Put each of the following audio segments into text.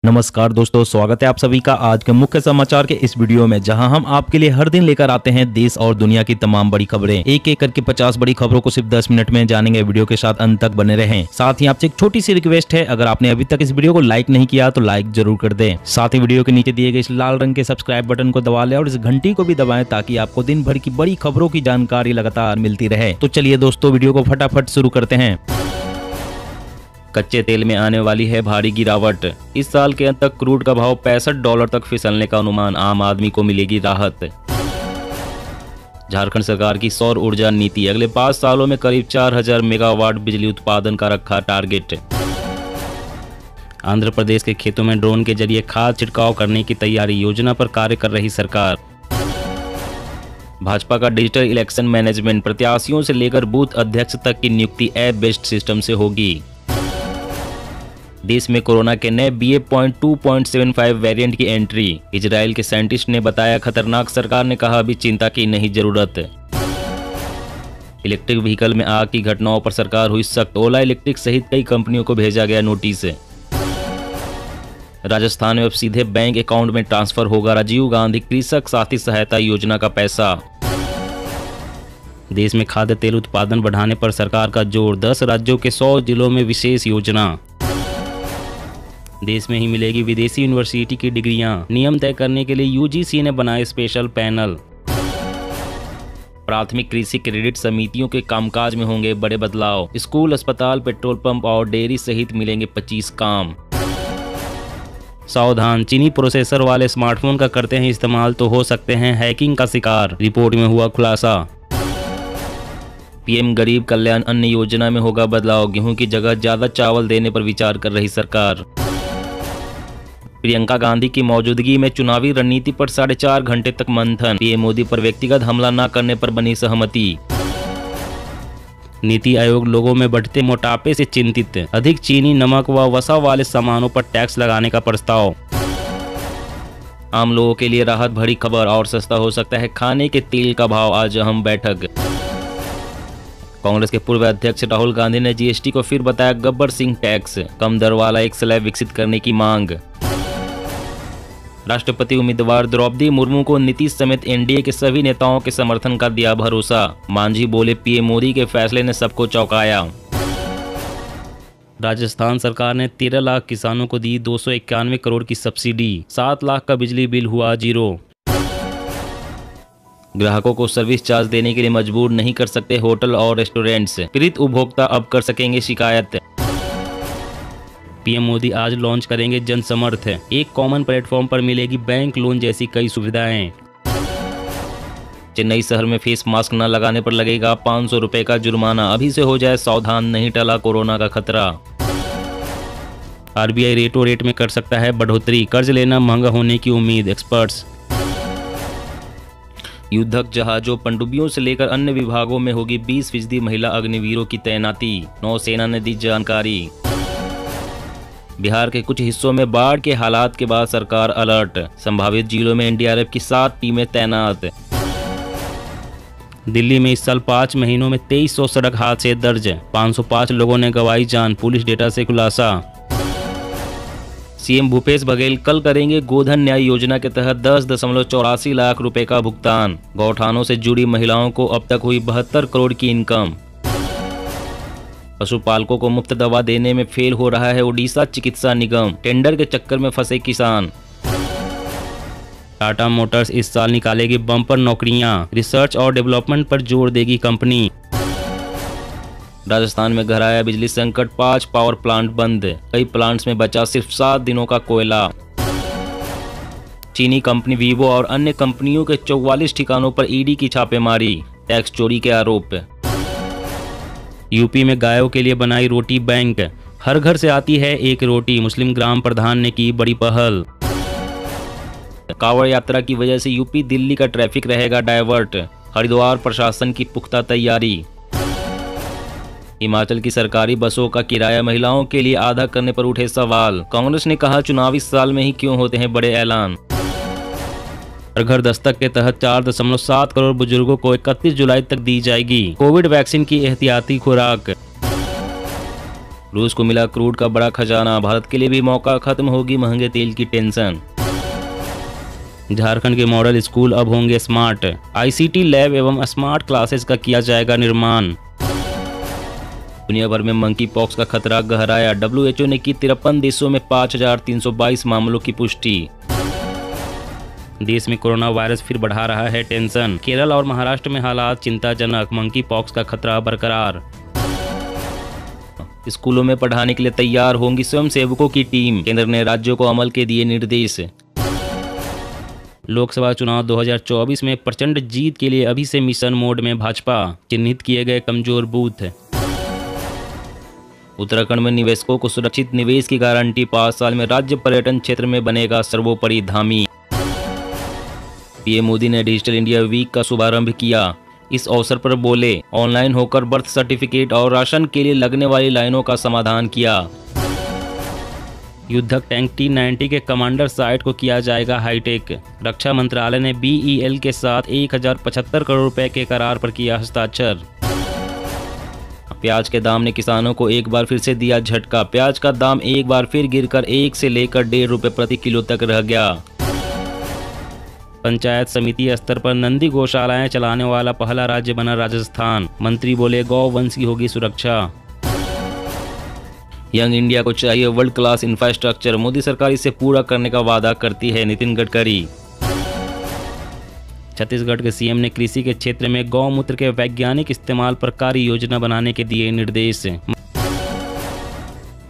नमस्कार दोस्तों, स्वागत है आप सभी का आज के मुख्य समाचार के इस वीडियो में, जहां हम आपके लिए हर दिन लेकर आते हैं देश और दुनिया की तमाम बड़ी खबरें। एक एक करके 50 बड़ी खबरों को सिर्फ 10 मिनट में जानेंगे। वीडियो के साथ अंत तक बने रहें। साथ ही आपसे एक छोटी सी रिक्वेस्ट है, अगर आपने अभी तक इस वीडियो को लाइक नहीं किया तो लाइक जरूर कर दें। साथ ही वीडियो के नीचे दिए गए इस लाल रंग के सब्सक्राइब बटन को दबा लें और इस घंटी को भी दबाएं ताकि आपको दिन भर की बड़ी खबरों की जानकारी लगातार मिलती रहे। तो चलिए दोस्तों, वीडियो को फटाफट शुरू करते हैं। कच्चे तेल में आने वाली है भारी गिरावट। इस साल के अंत तक क्रूड का भाव $65 तक फिसलने का अनुमान। आम आदमी को मिलेगी राहत। झारखंड सरकार की सौर ऊर्जा नीति, अगले 5 सालों में करीब 4000 मेगावाट बिजली उत्पादन का रखा टारगेट। आंध्र प्रदेश के खेतों में ड्रोन के जरिए खाद छिड़काव करने की तैयारी, योजना पर कार्य कर रही सरकार। भाजपा का डिजिटल इलेक्शन मैनेजमेंट, प्रत्याशियों से लेकर बूथ अध्यक्ष तक की नियुक्ति ऐप बेस्ड सिस्टम से होगी। देश में कोरोना के नए BA.2.75 वेरिएंट की एंट्री, इजराइल के साइंटिस्ट ने बताया खतरनाक। सरकार ने कहा अभी चिंता की नहीं जरूरत। इलेक्ट्रिक व्हीकल में आग की घटनाओं पर सरकार हुई सख्त। ओला इलेक्ट्रिक सहित कई कंपनियों को भेजा गया नोटिस। राजस्थान में अब सीधे बैंक अकाउंट में ट्रांसफर होगा राजीव गांधी कृषक साथी सहायता योजना का पैसा। देश में खाद्य तेल उत्पादन बढ़ाने पर सरकार का जोर, 10 राज्यों के 100 जिलों में विशेष योजना। देश में ही मिलेगी विदेशी यूनिवर्सिटी की डिग्रियां, नियम तय करने के लिए UGC ने बनाए स्पेशल पैनल। प्राथमिक कृषि क्रेडिट समितियों के कामकाज में होंगे बड़े बदलाव। स्कूल, अस्पताल, पेट्रोल पंप और डेयरी सहित मिलेंगे 25 काम। सावधान, चीनी प्रोसेसर वाले स्मार्टफोन का करते हैं इस्तेमाल तो हो सकते हैं हैकिंग का शिकार, रिपोर्ट में हुआ खुलासा। PM गरीब कल्याण अन्न योजना में होगा बदलाव, गेहूं की जगह ज्यादा चावल देने पर विचार कर रही सरकार। प्रियंका गांधी की मौजूदगी में चुनावी रणनीति पर 4.5 घंटे तक मंथन। PM मोदी पर व्यक्तिगत हमला न करने पर बनी सहमति। नीति आयोग लोगों में बढ़ते मोटापे से चिंतित, अधिक चीनी, नमक व वसा वाले सामानों पर टैक्स लगाने का प्रस्ताव। आम लोगों के लिए राहत भरी खबर, और सस्ता हो सकता है खाने के तेल का भाव। आज अहम बैठक। कांग्रेस के पूर्व अध्यक्ष राहुल गांधी ने GST को फिर बताया गब्बर सिंह टैक्स। कम दर वाला एक स्लैब विकसित करने की मांग। राष्ट्रपति उम्मीदवार द्रौपदी मुर्मू को नीतीश समेत NDA के सभी नेताओं के समर्थन का दिया भरोसा। मांझी बोले PM मोदी के फैसले ने सबको चौंकाया। राजस्थान सरकार ने 13 लाख किसानों को दी 291 करोड़ की सब्सिडी। 7 लाख का बिजली बिल हुआ 0। ग्राहकों को सर्विस चार्ज देने के लिए मजबूर नहीं कर सकते होटल और रेस्टोरेंट्स। पीड़ित उपभोक्ता अब कर सकेंगे शिकायत। PM मोदी आज लॉन्च करेंगे जन समर्थ। एक कॉमन प्लेटफॉर्म पर मिलेगी बैंक लोन जैसी कई सुविधाएं। चेन्नई शहर में फेस मास्क न लगाने पर लगेगा 500 रुपए का जुर्माना। अभी से हो जाए सावधान, नहीं टला कोरोना का खतरा। RBI रेटो रेट में कर सकता है बढ़ोतरी, कर्ज लेना महंगा होने की उम्मीद, एक्सपर्ट्स। युद्धक जहाजों, पनडुब्बियों से लेकर अन्य विभागों में होगी 20% महिला अग्निवीरों की तैनाती। नौसेना ने दी जानकारी। बिहार के कुछ हिस्सों में बाढ़ के हालात के बाद सरकार अलर्ट। संभावित जिलों में NDRF की 7 टीमें तैनात। दिल्ली में इस साल 5 महीनों में 2300 सड़क हादसे दर्ज, 505 लोगों ने गंवाई जान, पुलिस डेटा से खुलासा। CM भूपेश बघेल कल करेंगे गोधन न्याय योजना के तहत 10.84 लाख रुपए का भुगतान। गौठानों से जुड़ी महिलाओं को अब तक हुई 72 करोड़ की इनकम। पशुपालकों को मुफ्त दवा देने में फेल हो रहा है ओडिशा चिकित्सा निगम, टेंडर के चक्कर में फंसे किसान। टाटा मोटर्स इस साल निकालेगी बम्पर नौकरियां, रिसर्च और डेवलपमेंट पर जोर देगी कंपनी। राजस्थान में गहराया बिजली संकट, 5 पावर प्लांट बंद, कई प्लांट्स में बचा सिर्फ 7 दिनों का कोयला। चीनी कंपनी वीवो और अन्य कंपनियों के 44 ठिकानों पर ED की छापेमारी, टैक्स चोरी के आरोप। यूपी में गायों के लिए बनाई रोटी बैंक, हर घर से आती है एक रोटी, मुस्लिम ग्राम प्रधान ने की बड़ी पहल। कांवड़ यात्रा की वजह से यूपी दिल्ली का ट्रैफिक रहेगा डायवर्ट, हरिद्वार प्रशासन की पुख्ता तैयारी। हिमाचल की सरकारी बसों का किराया महिलाओं के लिए आधा करने पर उठे सवाल। कांग्रेस ने कहा चुनावी साल में ही क्यों होते हैं बड़े ऐलान। हर घर दस्तक के तहत 4.7 करोड़ बुजुर्गों को 31 जुलाई तक दी जाएगी कोविड वैक्सीन की एहतियाती खुराक। रूस को मिला क्रूड का बड़ा खजाना, भारत के लिए भी मौका, खत्म होगी महंगे तेल की टेंशन। झारखंड के मॉडल स्कूल अब होंगे स्मार्ट, आईसीटी लैब एवं स्मार्ट क्लासेस का किया जाएगा निर्माण। दुनिया भर में मंकी पॉक्स का खतरा गहराया, WHO ने की 53 देशों में 5322 मामलों की पुष्टि। देश में कोरोना वायरस फिर बढ़ा रहा है टेंशन, केरल और महाराष्ट्र में हालात चिंताजनक, मंकी पॉक्स का खतरा बरकरार। स्कूलों में पढ़ाने के लिए तैयार होंगी स्वयंसेवकों की टीम, केंद्र ने राज्यों को अमल के दिए निर्देश। लोकसभा चुनाव 2024 में प्रचंड जीत के लिए अभी से मिशन मोड में भाजपा, चिन्हित किए गए कमजोर बूथ। उत्तराखंड में निवेशकों को सुरक्षित निवेश की गारंटी, 5 साल में राज्य पर्यटन क्षेत्र में बनेगा सर्वोपरि धामी। पीएम मोदी ने डिजिटल इंडिया वीक का शुभारंभ किया। इस अवसर पर बोले, ऑनलाइन होकर बर्थ सर्टिफिकेट और राशन के लिए लगने वाली लाइनों का समाधान किया। युद्धक टैंक T-90 के कमांडर साइट को किया जाएगा हाईटेक। रक्षा मंत्रालय ने BEL के साथ 1075 करोड़ रुपए के करार पर किया हस्ताक्षर। प्याज के दाम ने किसानों को एक बार फिर से दिया झटका, प्याज का दाम एक बार फिर गिरकर 1 से लेकर 1.5 रुपए प्रति किलो तक रह गया। पंचायत समिति स्तर पर नंदी गौशालाएं चलाने वाला पहला राज्य बना राजस्थान, मंत्री बोले गौवंश की होगी सुरक्षा। यंग इंडिया को चाहिए वर्ल्ड क्लास इंफ्रास्ट्रक्चर, मोदी सरकार इसे पूरा करने का वादा करती है, नितिन गडकरी। छत्तीसगढ़ के सीएम ने कृषि के क्षेत्र में गौमूत्र के वैज्ञानिक इस्तेमाल पर कार्य योजना बनाने के दिए निर्देश।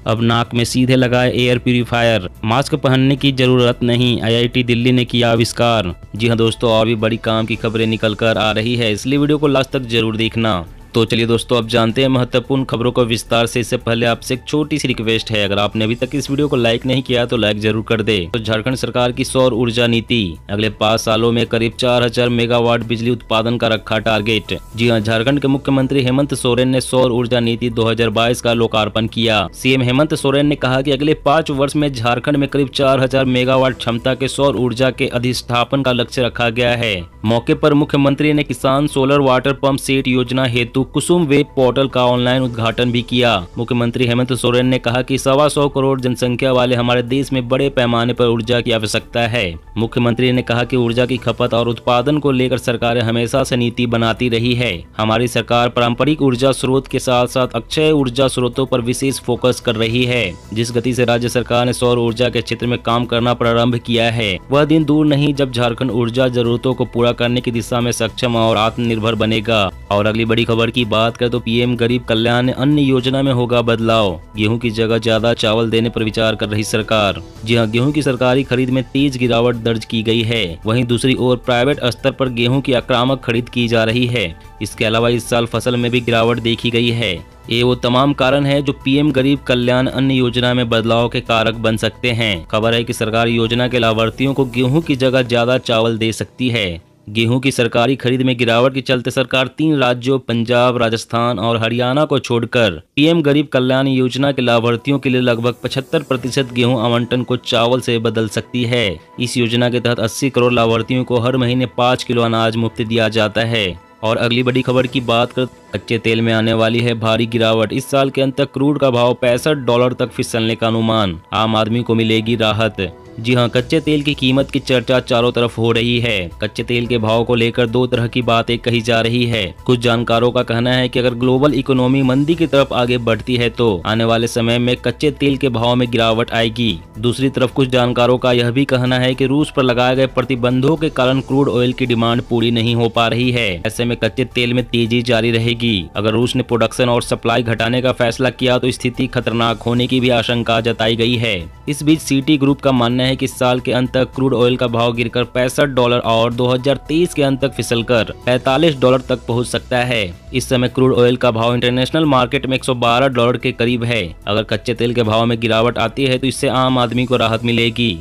अब नाक में सीधे लगाए एयर प्यूरीफायर, मास्क पहनने की जरूरत नहीं, IIT दिल्ली ने किया आविष्कार। जी हाँ दोस्तों, और भी बड़ी काम की खबरें निकल कर आ रही है, इसलिए वीडियो को लास्ट तक जरूर देखना। तो चलिए दोस्तों, अब जानते हैं महत्वपूर्ण खबरों को विस्तार से। इससे पहले आपसे एक छोटी सी रिक्वेस्ट है, अगर आपने अभी तक इस वीडियो को लाइक नहीं किया तो लाइक जरूर कर दे। तो झारखंड सरकार की सौर ऊर्जा नीति, अगले 5 सालों में करीब 4000 मेगावाट बिजली उत्पादन का रखा टारगेट। जी हाँ, झारखंड के मुख्यमंत्री हेमंत सोरेन ने सौर ऊर्जा नीति 2022 का लोकार्पण किया। सीएम हेमंत सोरेन ने कहा कि अगले 5 वर्ष में झारखंड में करीब 4000 मेगावाट क्षमता के सौर ऊर्जा के अधिष्ठापन का लक्ष्य रखा गया है। मौके पर मुख्यमंत्री ने किसान सोलर वाटर पंप सेट योजना हेतु कुसुम वेब पोर्टल का ऑनलाइन उद्घाटन भी किया। मुख्यमंत्री हेमंत सोरेन ने कहा कि 125 करोड़ जनसंख्या वाले हमारे देश में बड़े पैमाने पर ऊर्जा की आवश्यकता है। मुख्यमंत्री ने कहा कि ऊर्जा की खपत और उत्पादन को लेकर सरकारें हमेशा से नीति बनाती रही है। हमारी सरकार पारंपरिक ऊर्जा स्रोत के साथ साथ अक्षय ऊर्जा स्रोतों पर विशेष फोकस कर रही है। जिस गति से राज्य सरकार ने सौर ऊर्जा के क्षेत्र में काम करना प्रारंभ किया है, वह दिन दूर नहीं जब झारखंड ऊर्जा जरूरतों को पूरा करने की दिशा में सक्षम और आत्मनिर्भर बनेगा। और अगली बड़ी खबर की बात करें तो पीएम गरीब कल्याण अन्न योजना में होगा बदलाव, गेहूं की जगह ज्यादा चावल देने पर विचार कर रही सरकार। जी हां, गेहूं की सरकारी खरीद में तेज गिरावट दर्ज की गई है। वहीं दूसरी ओर प्राइवेट स्तर पर गेहूं की आक्रामक खरीद की जा रही है। इसके अलावा इस साल फसल में भी गिरावट देखी गई है। ये वो तमाम कारण है जो पीएम गरीब कल्याण अन्न योजना में बदलाव के कारक बन सकते हैं। खबर है कि सरकार योजना के लाभार्थियों को गेहूं की जगह ज्यादा चावल दे सकती है। गेहूं की सरकारी खरीद में गिरावट के चलते सरकार 3 राज्यों पंजाब, राजस्थान और हरियाणा को छोड़कर पीएम गरीब कल्याण योजना के लाभार्थियों के लिए लगभग 75% गेहूं आवंटन को चावल से बदल सकती है। इस योजना के तहत 80 करोड़ लाभार्थियों को हर महीने 5 किलो अनाज मुफ्त दिया जाता है। और अगली बड़ी खबर की बात कर, कच्चे तेल में आने वाली है भारी गिरावट। इस साल के अंत तक क्रूड का भाव $65 तक फिसलने का अनुमान, आम आदमी को मिलेगी राहत। जी हां, कच्चे तेल की कीमत की चर्चा चारों तरफ हो रही है। कच्चे तेल के भाव को लेकर 2 तरह की बातें कही जा रही है। कुछ जानकारों का कहना है कि अगर ग्लोबल इकोनॉमी मंदी की तरफ आगे बढ़ती है तो आने वाले समय में कच्चे तेल के भाव में गिरावट आएगी। दूसरी तरफ कुछ जानकारों का यह भी कहना है कि रूस पर लगाए गए प्रतिबंधों के कारण क्रूड ऑयल की डिमांड पूरी नहीं हो पा रही है। ऐसे में कच्चे तेल में तेजी जारी रहेगी। अगर रूस ने प्रोडक्शन और सप्लाई घटाने का फैसला किया तो स्थिति खतरनाक होने की भी आशंका जताई गई है। इस बीच सिटी ग्रुप का मानना है कि इस साल के अंत तक क्रूड ऑयल का भाव गिरकर $65 और 2023 के अंत तक फिसलकर $45 तक पहुंच सकता है। इस समय क्रूड ऑयल का भाव इंटरनेशनल मार्केट में $112 के करीब है। अगर कच्चे तेल के भाव में गिरावट आती है तो इससे आम आदमी को राहत मिलेगी।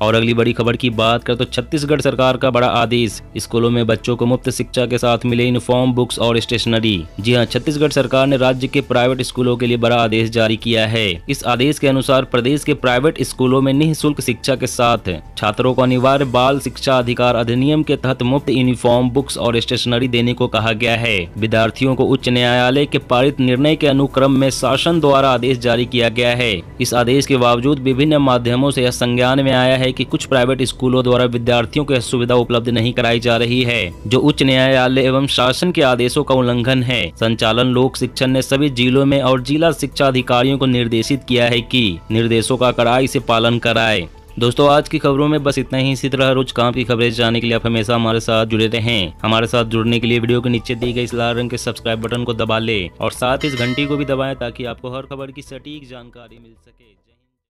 और अगली बड़ी खबर की बात करें तो छत्तीसगढ़ सरकार का बड़ा आदेश, स्कूलों में बच्चों को मुफ्त शिक्षा के साथ मिले यूनिफॉर्म, बुक्स और स्टेशनरी। जी हां, छत्तीसगढ़ सरकार ने राज्य के प्राइवेट स्कूलों के लिए बड़ा आदेश जारी किया है। इस आदेश के अनुसार प्रदेश के प्राइवेट स्कूलों में निःशुल्क शिक्षा के साथ छात्रों को अनिवार्य बाल शिक्षा अधिकार अधिनियम के तहत मुफ्त यूनिफॉर्म, बुक्स और स्टेशनरी देने को कहा गया है। विद्यार्थियों को उच्च न्यायालय के पारित निर्णय के अनुक्रम में शासन द्वारा आदेश जारी किया गया है। इस आदेश के बावजूद विभिन्न माध्यमों से यह संज्ञान में आया है कि कुछ प्राइवेट स्कूलों द्वारा विद्यार्थियों को यह सुविधा उपलब्ध नहीं कराई जा रही है, जो उच्च न्यायालय एवं शासन के आदेशों का उल्लंघन है। संचालन लोक शिक्षण ने सभी जिलों में और जिला शिक्षा अधिकारियों को निर्देशित किया है कि निर्देशों का कड़ाई से पालन कराएं। दोस्तों, आज की खबरों में बस इतना ही। इसी तरह रोज काम की खबरें जानने के लिए आप हमेशा हमारे साथ जुड़े रहें। हमारे साथ जुड़ने के लिए वीडियो के नीचे दी गई इस लाल रंग के सब्सक्राइब बटन को दबा लें और साथ इस घंटी को भी दबाएं ताकि आपको हर खबर की सटीक जानकारी मिल सके।